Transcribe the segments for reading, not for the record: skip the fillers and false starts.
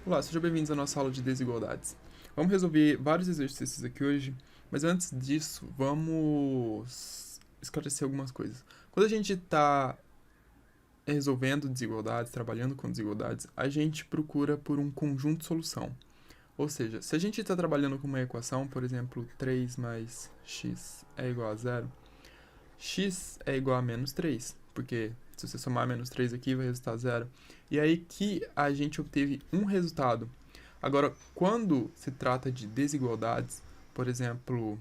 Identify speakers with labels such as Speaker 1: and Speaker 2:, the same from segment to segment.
Speaker 1: Olá, sejam bem-vindos à nossa aula de desigualdades. Vamos resolver vários exercícios aqui hoje, mas antes disso, vamos esclarecer algumas coisas. Quando a gente está resolvendo desigualdades, trabalhando com desigualdades, a gente procura por um conjunto de solução. Ou seja, se a gente está trabalhando com uma equação, por exemplo, 3 mais x é igual a zero, x é igual a menos 3, porque se você somar menos 3 aqui, vai resultar zero. E aí que a gente obteve um resultado. Agora, quando se trata de desigualdades, por exemplo,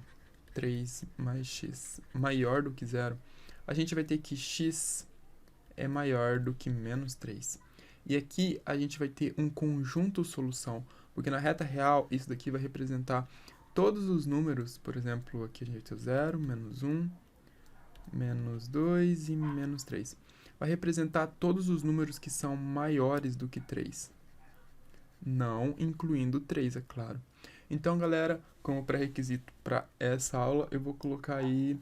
Speaker 1: 3 mais x maior do que zero, a gente vai ter que x é maior do que menos 3. E aqui a gente vai ter um conjunto solução, porque na reta real isso daqui vai representar todos os números, por exemplo, aqui a gente vai ter o 0, menos 1, menos 2 e menos 3. Vai representar todos os números que são maiores do que 3. Não incluindo 3, é claro. Então, galera, como pré-requisito para essa aula, eu vou colocar aí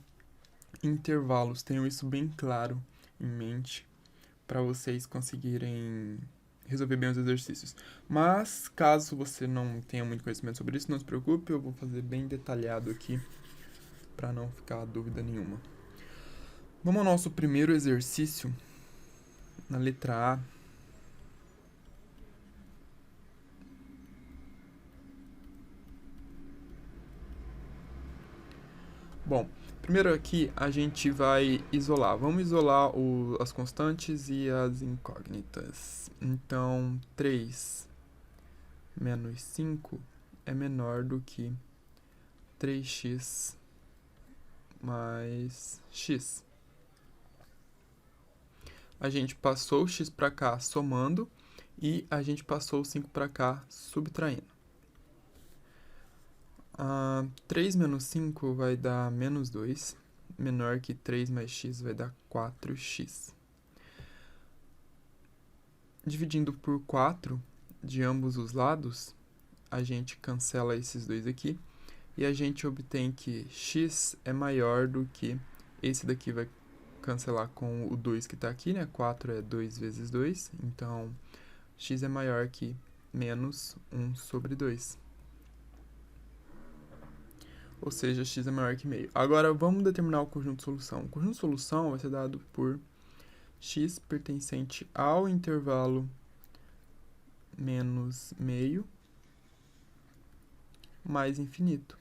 Speaker 1: intervalos. Tenham isso bem claro em mente para vocês conseguirem resolver bem os exercícios. Mas, caso você não tenha muito conhecimento sobre isso, não se preocupe, eu vou fazer bem detalhado aqui para não ficar dúvida nenhuma. Vamos ao nosso primeiro exercício, na letra A. Bom, primeiro aqui a gente vai isolar. Vamos isolar as constantes e as incógnitas. Então, 3 menos 5 é menor do que 3x mais x. A gente passou o x para cá somando e a gente passou o 5 para cá subtraindo. 3 menos 5 vai dar menos 2, menor que 3 mais x vai dar 4x. Dividindo por 4 de ambos os lados, a gente cancela esses dois aqui e a gente obtém que x é maior do que esse daqui vai cancelar com o 2 que está aqui, né? 4 é 2 vezes 2, então x é maior que menos 1 sobre 2. Ou seja, x é maior que meio. Agora, vamos determinar o conjunto de solução. O conjunto de solução vai ser dado por x pertencente ao intervalo menos meio mais infinito.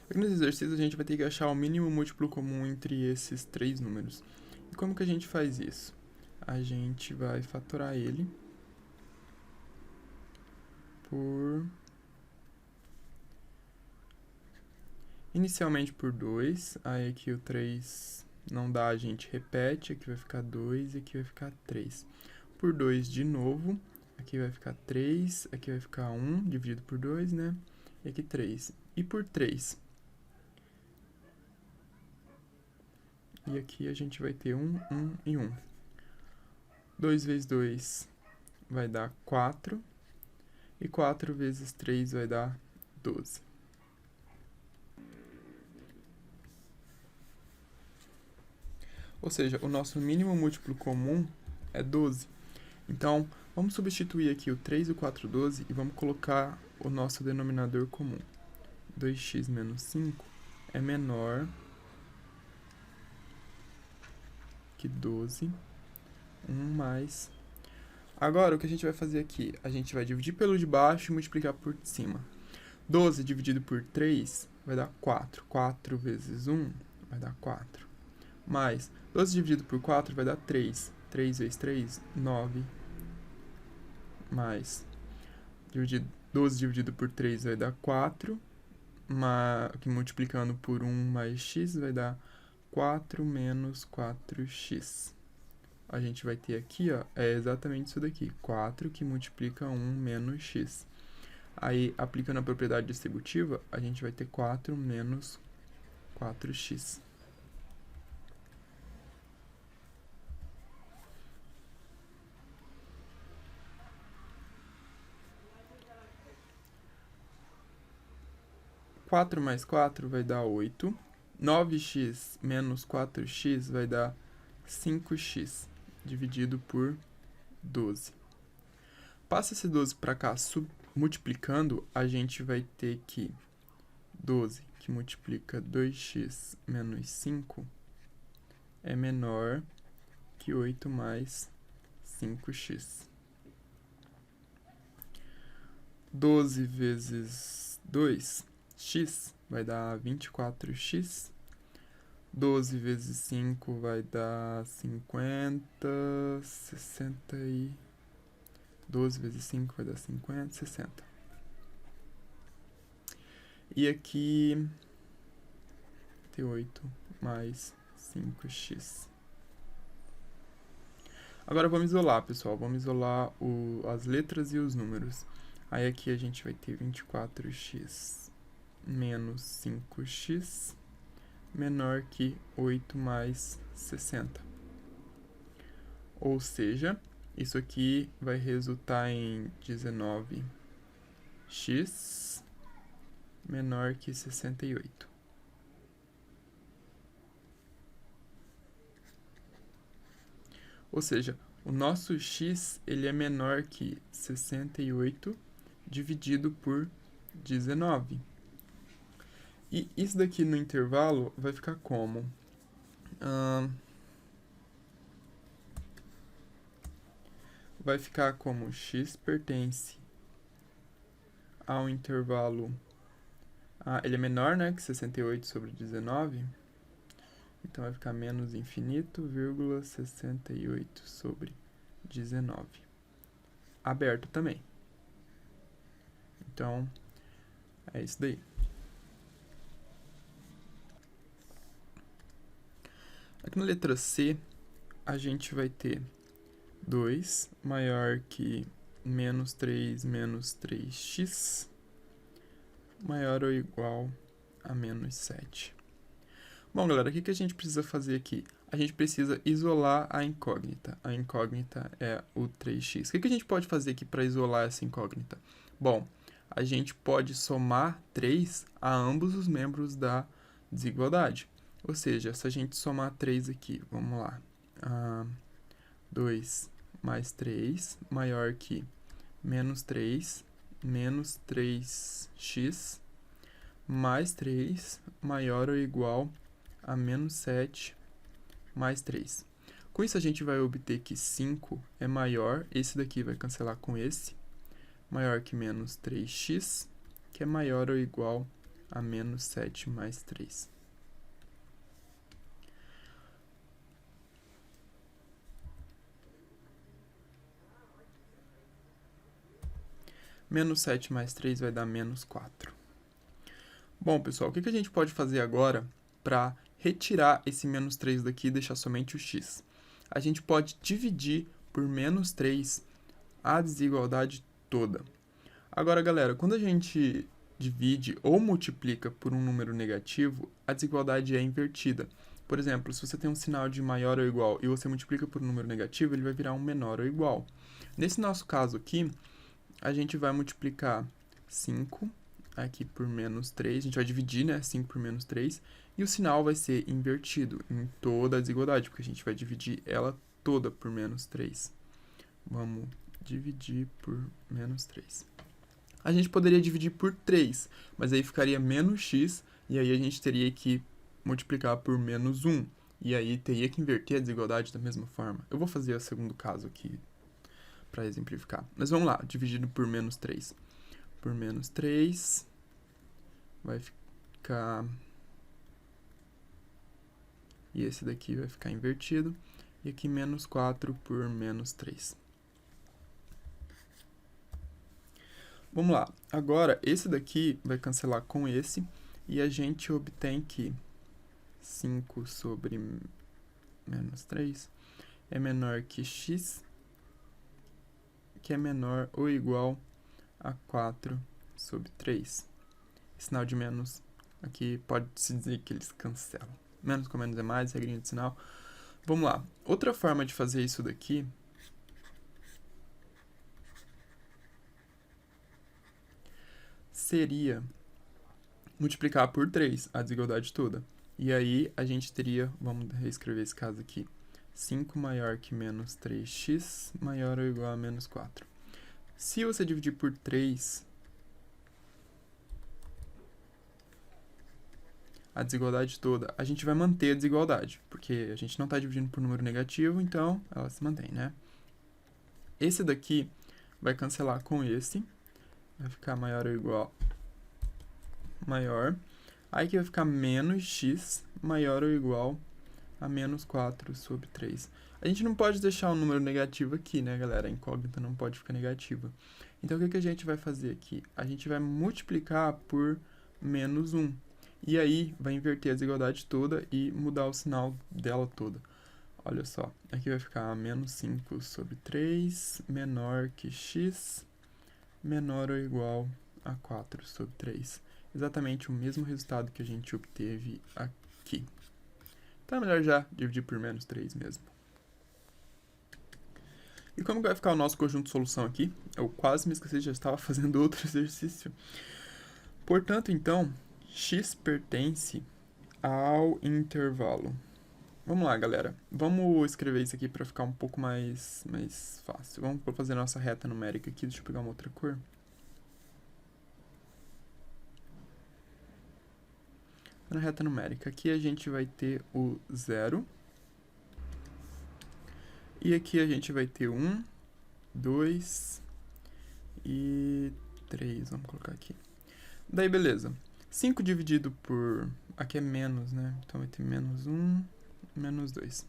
Speaker 1: Aqui nesse exercício a gente vai ter que achar o mínimo múltiplo comum entre esses três números. E como que a gente faz isso? A gente vai fatorar ele por... inicialmente por 2, aí aqui o 3 não dá, a gente repete, aqui vai ficar 2 e aqui vai ficar 3. Por 2 de novo, aqui vai ficar 3, aqui vai ficar 1 dividido por 2, né? E aqui 3. E por 3. E aqui a gente vai ter 1, 1 e 1. 2 vezes 2 vai dar 4. E 4 vezes 3 vai dar 12. Ou seja, o nosso mínimo múltiplo comum é 12. Então, vamos substituir aqui o 3 e o 4, 12, e vamos colocar o nosso denominador comum. 2x menos 5 é menor que 12, 1 mais. Agora, o que a gente vai fazer aqui? A gente vai dividir pelo de baixo e multiplicar por cima. 12 dividido por 3 vai dar 4. 4 vezes 1 vai dar 4. Mais 12 dividido por 4 vai dar 3. 3 vezes 3, 9. Mais 12 dividido por 3 vai dar 4. Aqui multiplicando por 1 mais x vai dar 4 menos 4x. a gente vai ter aqui, ó, é exatamente isso daqui, 4 que multiplica 1 menos x. Aí, aplicando a propriedade distributiva, a gente vai ter 4 menos 4x. Quatro mais 4 vai dar 8. 9x menos 4x vai dar 5x, dividido por 12. Passa esse 12 para cá, multiplicando, a gente vai ter que 12, que multiplica 2x menos 5, é menor que 8 mais 5x. 12 vezes 2, x, vai dar 24x. 12 vezes 5 vai dar 50, 60 e... 12 vezes 5 vai dar 50, 60. E aqui, tem 8 mais 5x. Agora vamos isolar, pessoal. Vamos isolar as letras e os números. Aí aqui a gente vai ter 24x menos 5x menor que 8 mais 60. Ou seja, isso aqui vai resultar em 19x menor que 68. Ou seja, o nosso x ele é menor que 68 dividido por 19. E isso daqui no intervalo vai ficar como? Vai ficar como x pertence ao intervalo... ele é menor, né, que 68 sobre 19. Então, vai ficar menos infinito, vírgula, 68 sobre 19. Aberto também. Então, é isso daí. Aqui na letra C, a gente vai ter 2 maior que menos 3 menos 3x maior ou igual a menos 7. Bom, galera, o que a gente precisa fazer aqui? A gente precisa isolar a incógnita. A incógnita é o 3x. O que a gente pode fazer aqui para isolar essa incógnita? Bom, a gente pode somar 3 a ambos os membros da desigualdade. Ou seja, se a gente somar 3 aqui, vamos lá. 2 mais 3 maior que menos 3 3x mais 3 maior ou igual a menos 7 mais 3. Com isso, a gente vai obter que 5 é maior, esse daqui vai cancelar com esse, maior que menos 3x, que é maior ou igual a menos 7 mais 3. Menos 7 mais 3 vai dar menos 4. Bom, pessoal, o que a gente pode fazer agora para retirar esse menos 3 daqui e deixar somente o x? A gente pode dividir por menos 3 a desigualdade toda. Agora, galera, quando a gente divide ou multiplica por um número negativo, a desigualdade é invertida. Por exemplo, se você tem um sinal de maior ou igual e você multiplica por um número negativo, ele vai virar um menor ou igual. Nesse nosso caso aqui, a gente vai multiplicar 5 aqui por menos 3, a gente vai dividir, né, 5 por menos 3, e o sinal vai ser invertido em toda a desigualdade, porque a gente vai dividir ela toda por menos 3. Vamos dividir por menos 3. A gente poderia dividir por 3, mas aí ficaria menos x, e aí a gente teria que multiplicar por menos 1, e aí teria que inverter a desigualdade da mesma forma. Eu vou fazer o segundo caso aqui para exemplificar. Mas vamos lá, dividido por menos 3. Por menos 3 vai ficar... E esse daqui vai ficar invertido. E aqui menos 4 por menos 3. Vamos lá. Agora, esse daqui vai cancelar com esse. E a gente obtém que 5 sobre menos 3 é menor que x, que é menor ou igual a 4 sobre 3. Sinal de menos aqui pode-se dizer que eles cancelam. Menos com menos é mais, regrinha de sinal. Vamos lá. Outra forma de fazer isso daqui seria multiplicar por 3 a desigualdade toda. E aí a gente teria, vamos reescrever esse caso aqui, 5 maior que menos 3x maior ou igual a menos 4. Se você dividir por 3, a desigualdade toda, a gente vai manter a desigualdade, porque a gente não está dividindo por número negativo, então ela se mantém, né? Esse daqui vai cancelar com esse, vai ficar maior ou igual maior. Aí que vai ficar menos x maior ou igual a menos 4 sobre 3. A gente não pode deixar um número negativo aqui, né, galera? A incógnita não pode ficar negativa. Então, o que a gente vai fazer aqui? A gente vai multiplicar por menos 1. E aí, vai inverter a desigualdade toda e mudar o sinal dela toda. Olha só, aqui vai ficar menos 5 sobre 3 menor que x menor ou igual a 4 sobre 3. Exatamente o mesmo resultado que a gente obteve aqui. Então é melhor já dividir por menos 3 mesmo. E como que vai ficar o nosso conjunto de solução aqui? Eu quase me esqueci, já estava fazendo outro exercício. Portanto, então, x pertence ao intervalo. Vamos lá, galera. Vamos escrever isso aqui para ficar um pouco mais fácil. Vamos fazer nossa reta numérica aqui. Deixa eu pegar uma outra cor. Na reta numérica, aqui a gente vai ter o 0. E aqui a gente vai ter 1, 2 e 3. Vamos colocar aqui. Daí, beleza. 5 dividido por... Aqui é menos, né? Então vai ter menos 1, menos 2.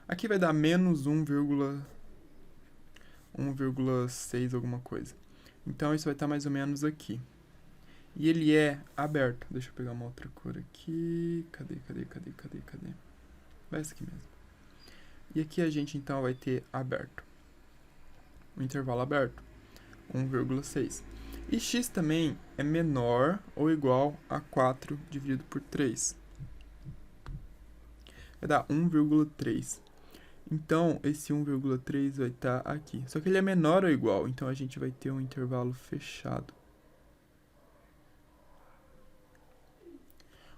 Speaker 1: Aqui vai dar menos 1,6 alguma coisa. Então, isso vai estar mais ou menos aqui. E ele é aberto. Deixa eu pegar uma outra cor aqui. Cadê? Vai essa aqui mesmo. E aqui a gente, então, vai ter aberto. O intervalo aberto. 1,6. E x também é menor ou igual a 4 dividido por 3. Vai dar 1,3. Então, esse 1,3 vai estar aqui. Só que ele é menor ou igual, então a gente vai ter um intervalo fechado.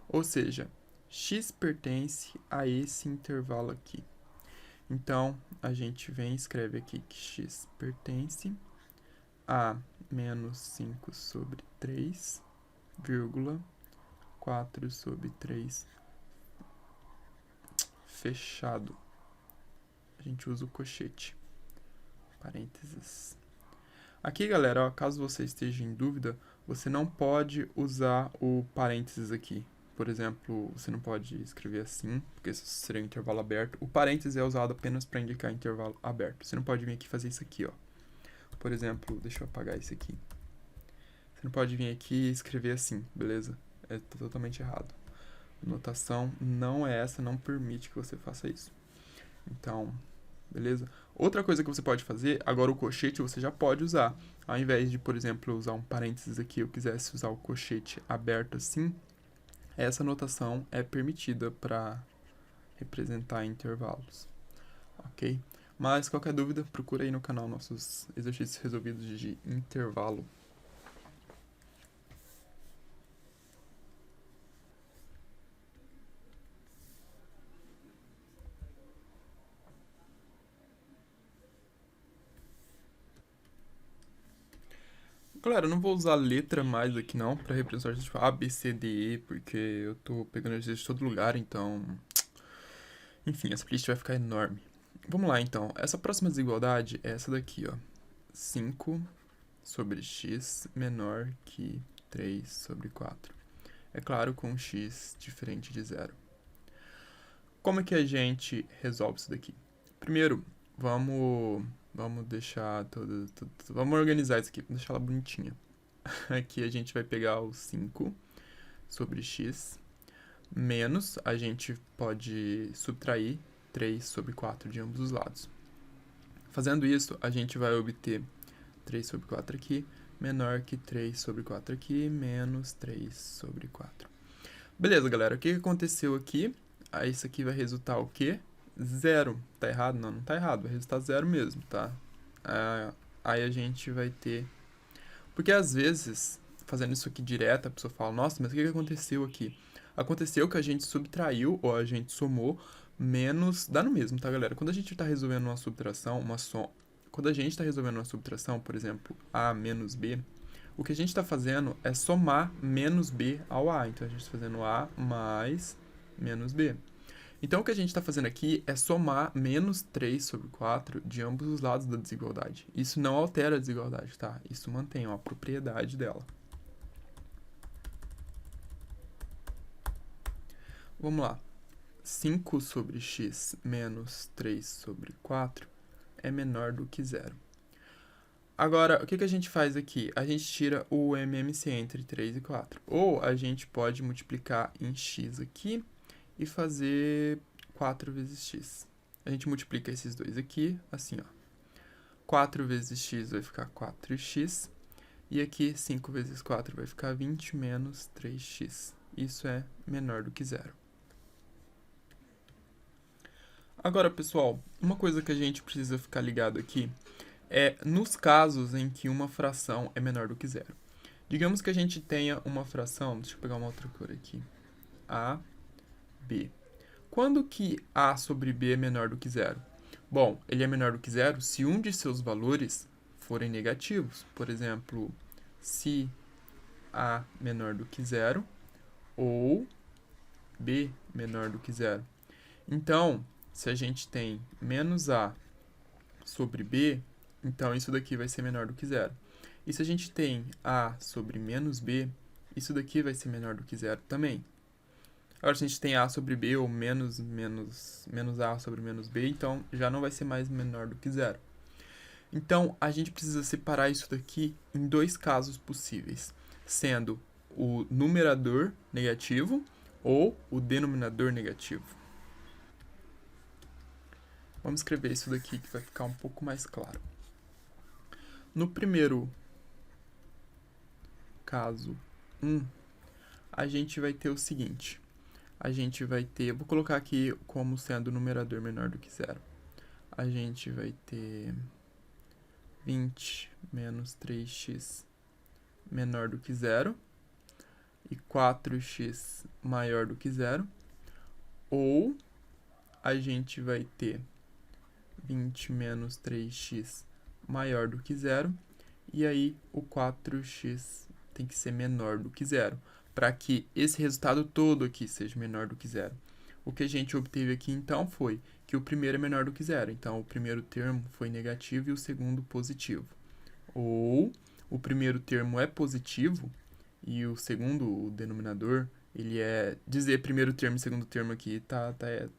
Speaker 1: Ou seja, x pertence a esse intervalo aqui. Então, a gente vem e escreve aqui que x pertence a menos 5 sobre 3, 4 sobre 3 fechado. A gente usa o colchete. Parênteses. Aqui, galera, ó, caso você esteja em dúvida, você não pode usar o parênteses aqui. Por exemplo, você não pode escrever assim, porque isso seria um intervalo aberto. O parênteses é usado apenas para indicar intervalo aberto. Você não pode vir aqui e fazer isso aqui, ó. Por exemplo, deixa eu apagar esse aqui. Você não pode vir aqui e escrever assim, beleza? É totalmente errado. A notação não é essa, não permite que você faça isso. Então, beleza? Outra coisa que você pode fazer, agora o colchete você já pode usar. Ao invés de, por exemplo, usar um parênteses aqui, eu quisesse usar o colchete aberto assim, essa notação é permitida para representar intervalos, ok? Mas qualquer dúvida, procura aí no canal nossos exercícios resolvidos de intervalo. Galera, eu não vou usar letra mais aqui não, pra representar tipo A, B, C, D, E, porque eu tô pegando exercício de todo lugar, então... Enfim, essa playlist vai ficar enorme. Vamos lá, então. Essa próxima desigualdade é essa daqui, ó. 5 sobre x menor que 3 sobre 4. É claro, com x diferente de 0. Como é que a gente resolve isso daqui? Primeiro, vamos deixar vamos organizar isso aqui, vamos deixar ela bonitinha. Aqui a gente vai pegar o 5 sobre x, menos, a gente pode subtrair 3 sobre 4 de ambos os lados. Fazendo isso, a gente vai obter 3 sobre 4 aqui, menor que 3 sobre 4 aqui, menos 3 sobre 4. Beleza, galera, o que aconteceu aqui? Aí isso aqui vai resultar o quê? 0. Tá errado? Não, não tá errado, vai resultar 0 mesmo, tá? Aí a gente vai ter... Porque às vezes, fazendo isso aqui direto, a pessoa fala, nossa, mas o que aconteceu aqui? Aconteceu que a gente subtraiu, ou a gente somou, menos... Dá no mesmo, tá, galera? Quando a gente tá resolvendo uma subtração, quando a gente está resolvendo uma subtração, por exemplo, A menos B, o que a gente está fazendo é somar menos B ao A. Então, a gente está fazendo A mais menos B. Então, o que a gente está fazendo aqui é somar menos 3 sobre 4 de ambos os lados da desigualdade. Isso não altera a desigualdade, tá? Isso mantém a propriedade dela. Vamos lá. 5 sobre x menos 3 sobre 4 é menor do que 0. Agora, o que a gente faz aqui? A gente tira o MMC entre 3 e 4. Ou a gente pode multiplicar em x aqui e fazer 4 vezes x. A gente multiplica esses dois aqui, assim, ó. 4 vezes x vai ficar 4x. E aqui, 5 vezes 4 vai ficar 20 menos 3x. Isso é menor do que 0. Agora, pessoal, uma coisa que a gente precisa ficar ligado aqui é nos casos em que uma fração é menor do que 0. Digamos que a gente tenha uma fração, deixa eu pegar uma outra cor aqui, A, B. Quando que A sobre B é menor do que 0? Bom, ele é menor do que 0 se um de seus valores forem negativos. Por exemplo, se A menor do que 0 ou B menor do que 0. Então, se a gente tem menos A sobre B, então isso daqui vai ser menor do que 0. E se a gente tem A sobre menos B, isso daqui vai ser menor do que 0 também. Agora, se a gente tem A sobre B ou menos A sobre menos B, então já não vai ser mais menor do que 0. Então, a gente precisa separar isso daqui em dois casos possíveis, sendo o numerador negativo ou o denominador negativo. Vamos escrever isso daqui que vai ficar um pouco mais claro. No primeiro caso 1, a gente vai ter o seguinte. A gente vai ter, vou colocar aqui como sendo o numerador menor do que 0. A gente vai ter 20 menos 3x menor do que 0 e 4x maior do que 0. Ou a gente vai ter 20 menos 3x maior do que 0. E aí o 4x tem que ser menor do que 0, para que esse resultado todo aqui seja menor do que 0. O que a gente obteve aqui, então, foi que o primeiro é menor do que 0. Então, o primeiro termo foi negativo e o segundo positivo. Ou o primeiro termo é positivo e o segundo, o denominador, ele é... Dizer primeiro termo e segundo termo aqui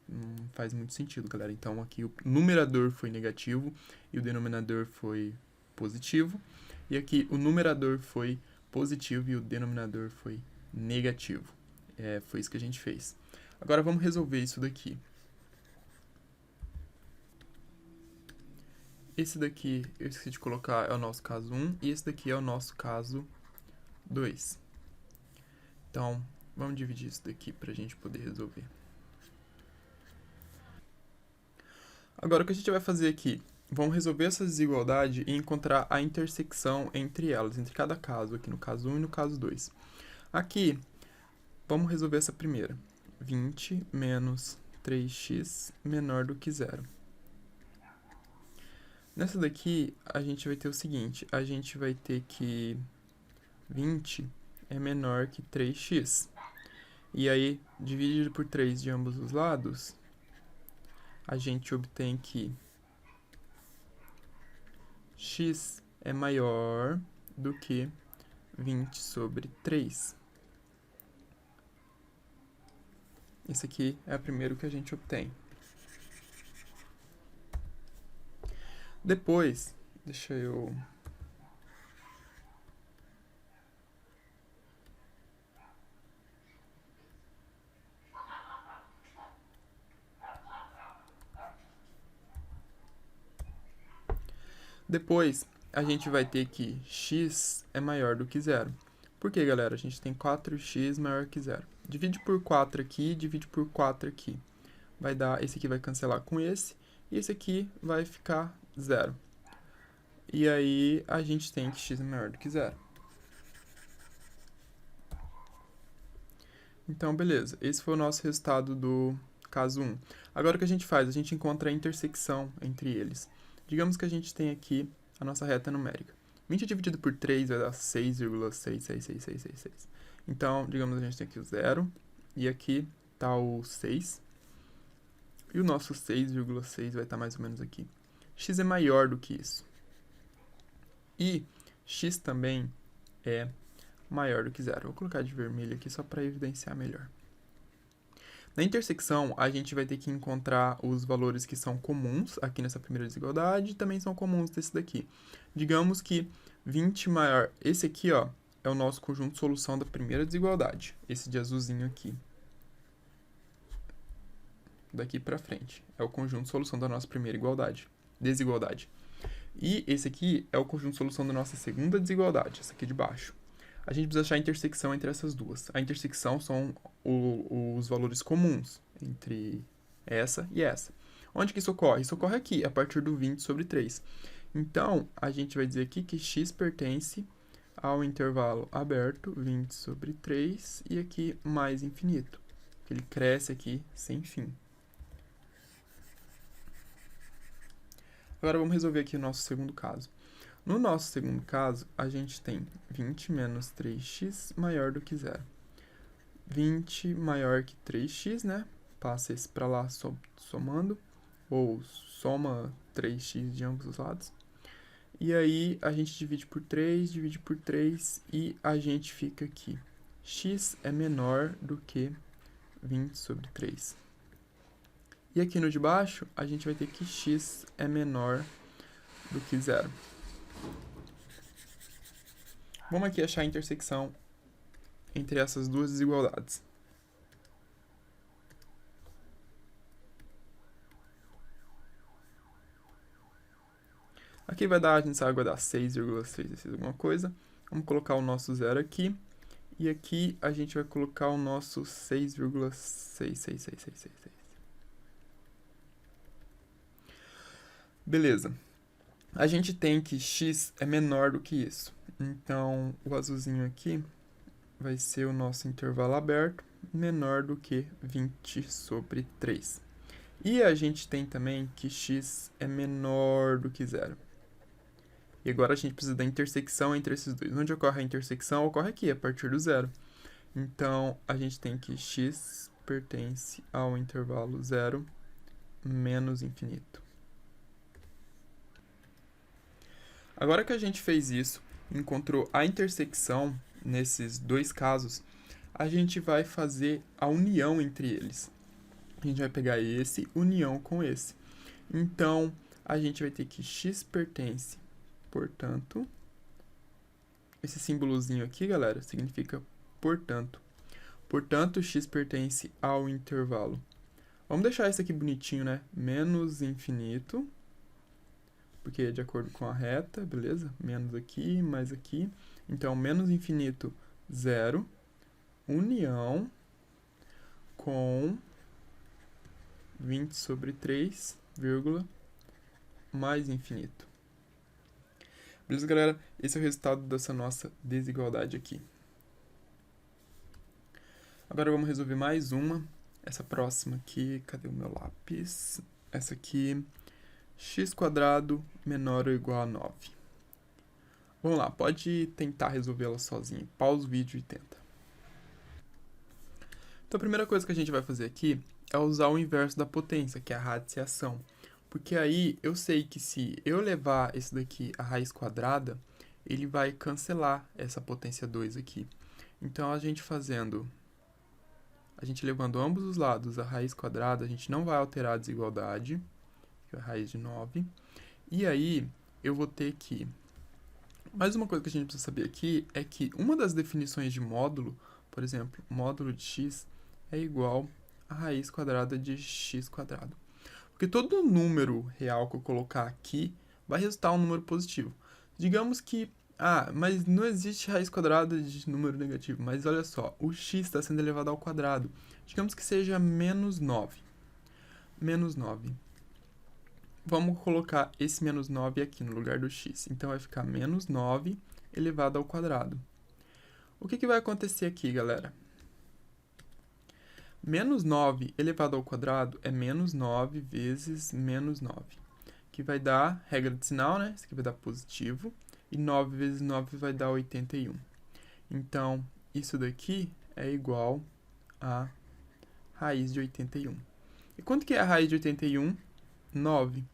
Speaker 1: não faz muito sentido, galera. Então, aqui o numerador foi negativo e o denominador foi positivo. E aqui o numerador foi positivo e o denominador foi negativo. Foi isso que a gente fez. Agora vamos resolver isso daqui. Esse daqui, eu esqueci de colocar, é o nosso caso 1 e esse daqui é o nosso caso 2. Então, vamos dividir isso daqui para a gente poder resolver. Agora, o que a gente vai fazer aqui? Vamos resolver essa desigualdade e encontrar a intersecção entre elas, entre cada caso, aqui no caso 1 e no caso 2. Aqui, vamos resolver essa primeira. 20 menos 3x menor do que 0. Nessa daqui, a gente vai ter o seguinte, a gente vai ter que 20 é menor que 3x. E aí, dividido por 3 de ambos os lados, a gente obtém que x é maior do que 20 sobre 3. Esse aqui é o primeiro que a gente obtém. Depois, deixa eu... Depois, a gente vai ter que x é maior do que zero. Por quê, galera? A gente tem 4x maior que zero. Divide por 4 aqui, divide por 4 aqui. Vai dar, esse aqui vai cancelar com esse, e esse aqui vai ficar zero. E aí, a gente tem que x é maior do que zero. Então, beleza. Esse foi o nosso resultado do caso 1. Agora, o que a gente faz? A gente encontra a intersecção entre eles. Digamos que a gente tem aqui a nossa reta numérica. 20 dividido por 3 vai dar 6,66666. Então, digamos que a gente tem aqui o 0, e aqui está o 6. E o nosso 6,6 vai estar mais ou menos aqui. X é maior do que isso. E x também é maior do que zero. Vou colocar de vermelho aqui só para evidenciar melhor. Na intersecção, a gente vai ter que encontrar os valores que são comuns aqui nessa primeira desigualdade e também são comuns desse daqui. Digamos que 20 maior... Esse aqui, ó, é o nosso conjunto de solução da primeira desigualdade. Esse de azulzinho aqui. Daqui para frente. É o conjunto de solução da nossa primeira desigualdade. E esse aqui é o conjunto de solução da nossa segunda desigualdade, essa aqui de baixo. A gente precisa achar a intersecção entre essas duas. A intersecção são os valores comuns entre essa e essa. Onde que isso ocorre? Isso ocorre aqui, a partir do 20 sobre 3. Então, a gente vai dizer aqui que x pertence ao intervalo aberto, 20 sobre 3, e aqui mais infinito. Ele cresce aqui sem fim. Agora, vamos resolver aqui o nosso segundo caso. No nosso segundo caso, a gente tem 20 menos 3x maior do que zero. 20 maior que 3x, né? Passa esse para lá somando, ou soma 3x de ambos os lados. E aí, a gente divide por 3 e a gente fica aqui. X é menor do que 20 sobre 3. E aqui no de baixo, a gente vai ter que x é menor do que zero. Vamos aqui achar a intersecção entre essas duas desigualdades. Aqui vai dar, a gente sabe, vai dar 6,6 alguma coisa. Vamos colocar o nosso zero aqui. E aqui a gente vai colocar o nosso 6,66666. Beleza. A gente tem que x é menor do que isso. Então, o azulzinho aqui vai ser o nosso intervalo aberto menor do que 20 sobre 3. E a gente tem também que x é menor do que zero. E agora a gente precisa da intersecção entre esses dois. Onde ocorre a intersecção? Ocorre aqui, a partir do zero. Então, a gente tem que x pertence ao intervalo 0 menos infinito. Agora que a gente fez isso, encontrou a intersecção nesses dois casos, a gente vai fazer a união entre eles. A gente vai pegar esse, união com esse. Então, a gente vai ter que x pertence, portanto, esse símbolozinho aqui, galera, significa portanto. Portanto, x pertence ao intervalo. Vamos deixar isso aqui bonitinho, né? Menos infinito, porque é de acordo com a reta, beleza? Menos aqui, mais aqui. Então, menos infinito, 0, união com 20 sobre 3, mais infinito. Beleza, galera? Esse é o resultado dessa nossa desigualdade aqui. Agora vamos resolver mais uma. Essa próxima aqui, cadê o meu lápis? Essa aqui, x² menor ou igual a 9. Vamos lá, pode tentar resolvê-la sozinho. Pausa o vídeo e tenta. Então a primeira coisa que a gente vai fazer aqui é usar o inverso da potência, que é a radiciação. Porque aí eu sei que se eu levar esse daqui à raiz quadrada, ele vai cancelar essa potência 2 aqui. Então a gente levando ambos os lados à raiz quadrada, a gente não vai alterar a desigualdade, que é a raiz de 9. E aí eu vou ter que... Mais uma coisa que a gente precisa saber aqui é que uma das definições de módulo, por exemplo, módulo de x é igual a raiz quadrada de x². Porque todo número real que eu colocar aqui vai resultar um número positivo. Digamos que, mas não existe raiz quadrada de número negativo, mas olha só, o x está sendo elevado ao quadrado. Digamos que seja menos 9. Menos 9. Vamos colocar esse menos 9 aqui no lugar do x. Então, vai ficar menos 9 elevado ao quadrado. O que vai acontecer aqui, galera? Menos 9 elevado ao quadrado é menos 9 vezes menos 9. Que vai dar, regra de sinal, né? Isso aqui vai dar positivo. E 9 vezes 9 vai dar 81. Então, isso daqui é igual a raiz de 81. E quanto que é a raiz de 81? 9.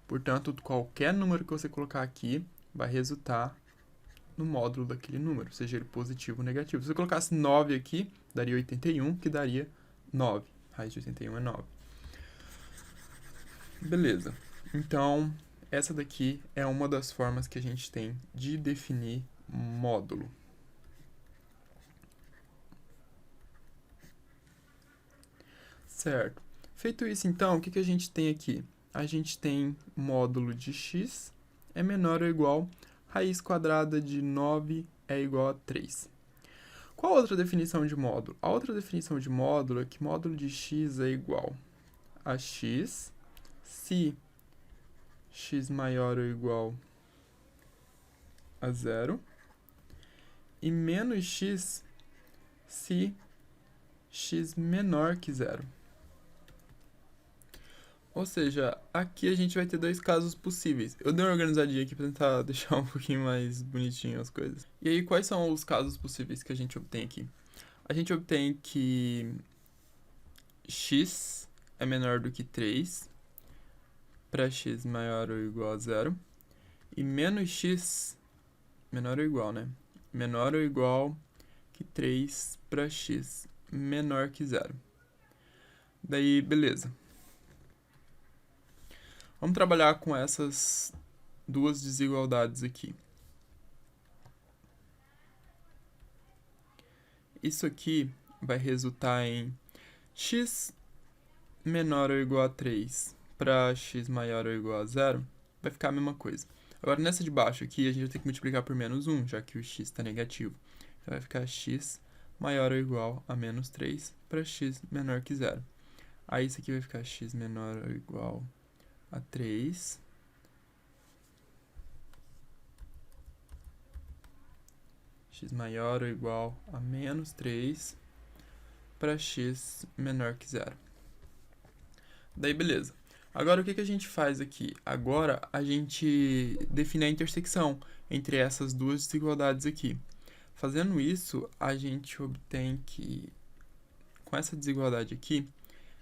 Speaker 1: Portanto, qualquer número que você colocar aqui vai resultar no módulo daquele número, seja ele positivo ou negativo. Se eu colocasse 9 aqui, daria 81, que daria 9. Raiz de 81 é 9. Beleza. Então, essa daqui é uma das formas que a gente tem de definir módulo. Certo. Feito isso, então, o que a gente tem aqui? A gente tem módulo de x é menor ou igual raiz quadrada de 9 é igual a 3. Qual a outra definição de módulo? A outra definição de módulo é que módulo de x é igual a x se x maior ou igual a 0 e menos x se x menor que 0. Ou seja, aqui a gente vai ter dois casos possíveis. Eu dei uma organizadinha aqui para tentar deixar um pouquinho mais bonitinho as coisas. E aí, quais são os casos possíveis que a gente obtém aqui? A gente obtém que x é menor do que 3 para x maior ou igual a 0 e menos x menor ou igual, né? Menor ou igual que 3 para x menor que 0. Daí, beleza. Vamos trabalhar com essas duas desigualdades aqui. Isso aqui vai resultar em x menor ou igual a 3 para x maior ou igual a 0, vai ficar a mesma coisa. Agora, nessa de baixo aqui, a gente vai ter que multiplicar por menos 1, já que o x está negativo. Então, vai ficar x maior ou igual a menos 3 para x menor que 0. Aí, isso aqui vai ficar x menor ou igual a 3 x maior ou igual a menos 3 para x menor que 0. Daí, beleza. Agora, o que a gente faz aqui? Agora, a gente define a intersecção entre essas duas desigualdades aqui. Fazendo isso, a gente obtém que, com essa desigualdade aqui,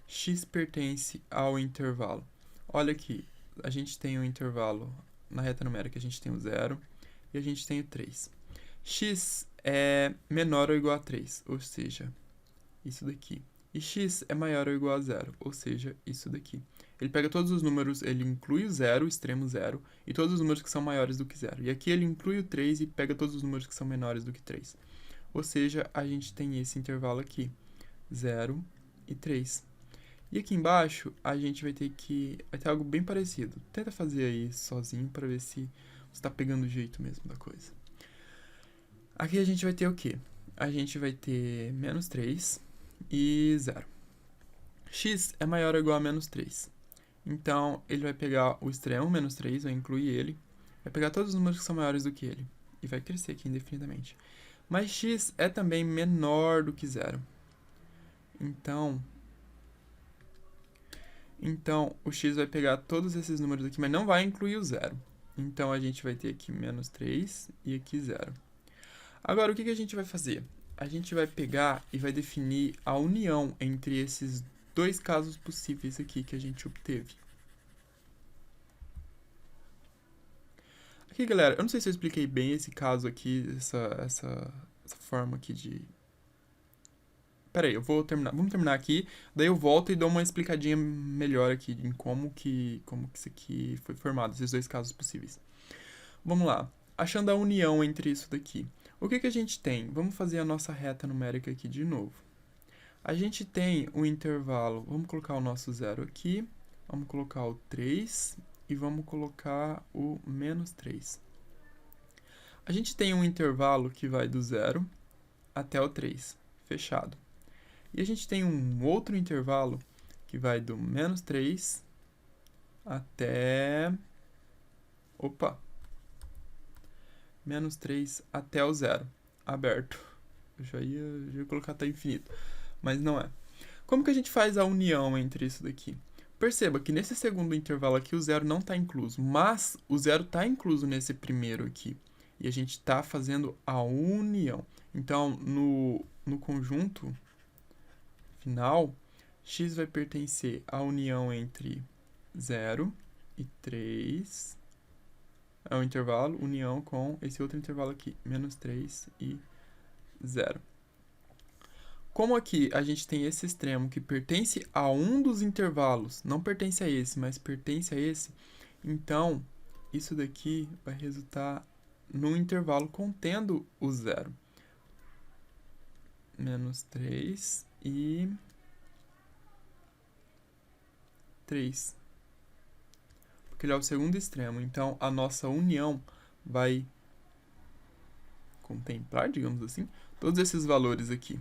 Speaker 1: x pertence ao intervalo. Olha aqui, a gente tem um intervalo na reta numérica, a gente tem o 0 e a gente tem o 3. X é menor ou igual a 3, ou seja, isso daqui. E x é maior ou igual a 0, ou seja, isso daqui. Ele pega todos os números, ele inclui o 0, o extremo 0, e todos os números que são maiores do que 0. E aqui ele inclui o 3 e pega todos os números que são menores do que 3. Ou seja, a gente tem esse intervalo aqui, 0 e 3. E aqui embaixo, a gente vai ter algo bem parecido. Tenta fazer aí sozinho para ver se você está pegando o jeito mesmo da coisa. Aqui a gente vai ter o quê? A gente vai ter menos 3 e 0. X é maior ou igual a menos 3. Então, ele vai pegar o extremo, menos 3, vai incluir ele, vai pegar todos os números que são maiores do que ele, e vai crescer aqui indefinidamente. Mas x é também menor do que 0. Então, o x vai pegar todos esses números aqui, mas não vai incluir o 0. Então, a gente vai ter aqui menos 3 e aqui 0. Agora, o que a gente vai fazer? A gente vai pegar e vai definir a união entre esses dois casos possíveis aqui que a gente obteve. Aqui, galera, eu não sei se eu expliquei bem esse caso aqui, essa forma aqui de... Pera aí, eu vou terminar. Vamos terminar aqui, daí eu volto e dou uma explicadinha melhor aqui em como que isso aqui foi formado, esses dois casos possíveis. Vamos lá. Achando a união entre isso daqui. O que a gente tem? Vamos fazer a nossa reta numérica aqui de novo. A gente tem um intervalo, vamos colocar o nosso 0 aqui, vamos colocar o 3 e vamos colocar o menos 3. A gente tem um intervalo que vai do 0 até o 3, fechado. E a gente tem um outro intervalo que vai do menos 3 até... Opa! Menos 3 até o 0, aberto. Eu já ia colocar até infinito, mas não é. Como que a gente faz a união entre isso daqui? Perceba que nesse segundo intervalo aqui o 0 não está incluso, mas o 0 está incluso nesse primeiro aqui. E a gente está fazendo a união. Então, no conjunto final, x vai pertencer à união entre 0 e 3. É um intervalo, união com esse outro intervalo aqui, menos 3 e 0. Como aqui a gente tem esse extremo que pertence a um dos intervalos, não pertence a esse, mas pertence a esse, então isso daqui vai resultar num intervalo contendo o 0. Menos 3 e 3. Porque ele é o segundo extremo, então a nossa união vai contemplar, digamos assim, todos esses valores aqui.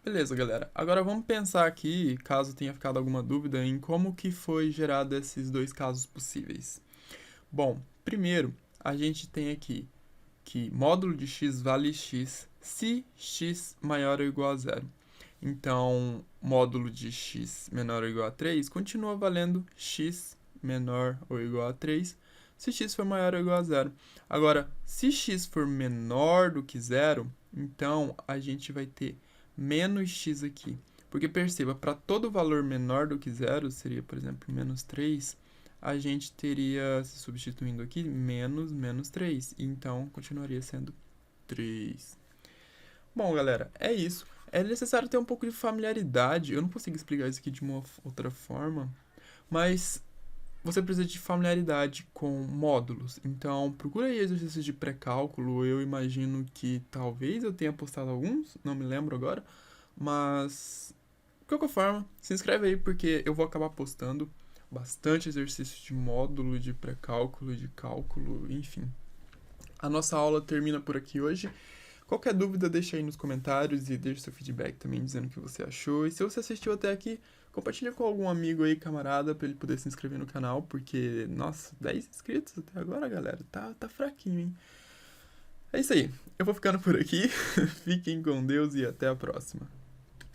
Speaker 1: Beleza, galera. Agora vamos pensar aqui, caso tenha ficado alguma dúvida, em como que foi gerado esses dois casos possíveis. Bom, primeiro, a gente tem aqui que módulo de x vale x se x maior ou igual a 0. Então, módulo de x menor ou igual a 3 continua valendo x menor ou igual a 3 se x for maior ou igual a 0. Agora, se x for menor do que 0, então a gente vai ter menos x aqui. Porque perceba, para todo valor menor do que 0, seria, por exemplo, menos 3, a gente teria, se substituindo aqui, menos 3. Então, continuaria sendo 3. Bom, galera, é isso. É necessário ter um pouco de familiaridade. Eu não consigo explicar isso aqui de uma outra forma, mas você precisa de familiaridade com módulos. Então, procura aí exercícios de pré-cálculo. Eu imagino que talvez eu tenha postado alguns, não me lembro agora, mas de qualquer forma, se inscreve aí porque eu vou acabar postando bastante exercício de módulo, de pré-cálculo, de cálculo, enfim. A nossa aula termina por aqui hoje. Qualquer dúvida, deixa aí nos comentários e deixa seu feedback também dizendo o que você achou. E se você assistiu até aqui, compartilha com algum amigo aí, camarada, pra ele poder se inscrever no canal, porque, nossa, 10 inscritos até agora, galera. Tá fraquinho, hein? É isso aí. Eu vou ficando por aqui. Fiquem com Deus e até a próxima.